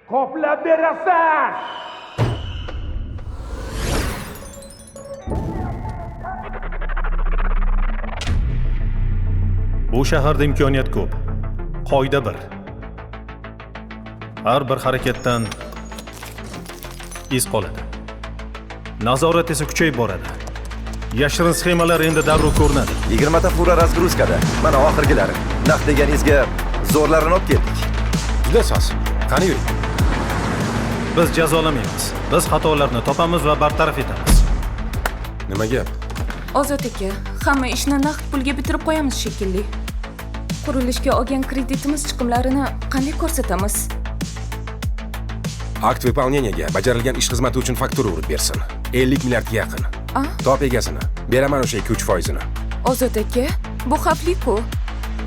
Qoplab berasan. Bu shaharda imkoniyat ko'p. Qoida bir. Har bir harakatdan iz qoladi. Nazorat esa kuchayib boradi. Yashirin sxemalar endi darrov ko'rinadi. 20 ta fura razgruzkada. Mana oxirgilari. Naq deganingizga zo'rlarini olib keldik. Juda soz. Qani yuring. Biz jazolamaymiz. Biz xatolarni topamiz va bartaraf etamiz. Nima gap? Ozod aka, hamma ishni naqd pulga bitirib qo'yamiz shekilli. Qurilishga olgan kreditimiz chiqimlarini qanday ko'rsatamiz? Akt выполнениyaga bajarilgan ish xizmati uchun faktura urib bersin. 50 milliardga yaqin. Top egasini. Beraman o'sha 2-3%ni. Ozod aka, bu xavfli-ku.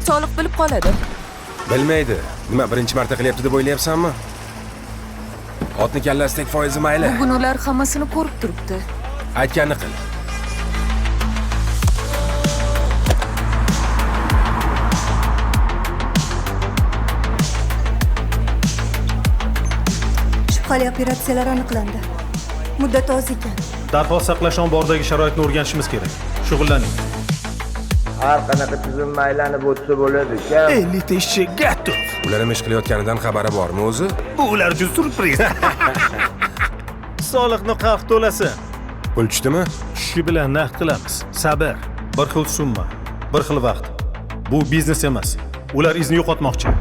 Soliq bilib qoladi. Bilmaydi. Nima birinchi marta qilyapti deb o'ylayapsanmi? Otni kallasidek foizi mayli. Bugun ular hammasini ko'rib turibdi. Aytganini qil. Shubhali operatsiyalar aniqlandi. Muddati oz ekan. Darhol saqlash ombordagi sharoitni o'rganishimiz kerak. Shug'ullaning. Har qanaqa tizimni aylanib o'tsa bo'ladi-ku. 50 ta ishchi gatov. Ular nima ish qilayotganidan xabari bormi o'zi? Bu ular uchun surpriz. Soliqni qaq to'lasin. Pul tushdimi? Shu bilan naqd qilamiz. Sabr, bir xil summa, bir xil vaqt. Bu biznes emas. Ular izni yo'qotmoqchi,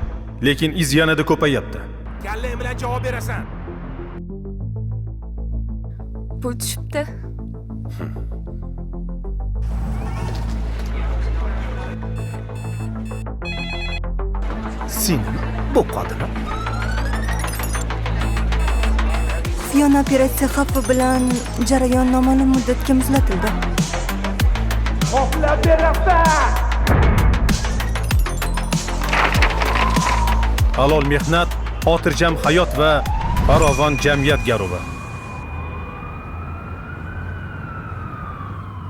lekin iz yanada ko'payapti. Kallang bilan javob berasan. Pul tushibdi. Seni bu qadini. Xufiyona operatsiya xavfi bilan jarayon noma'lum muddatga muzlatildi. Qoplab berasan. Halol mehnat, xotirjam hayot va farovon jamiyat garovi.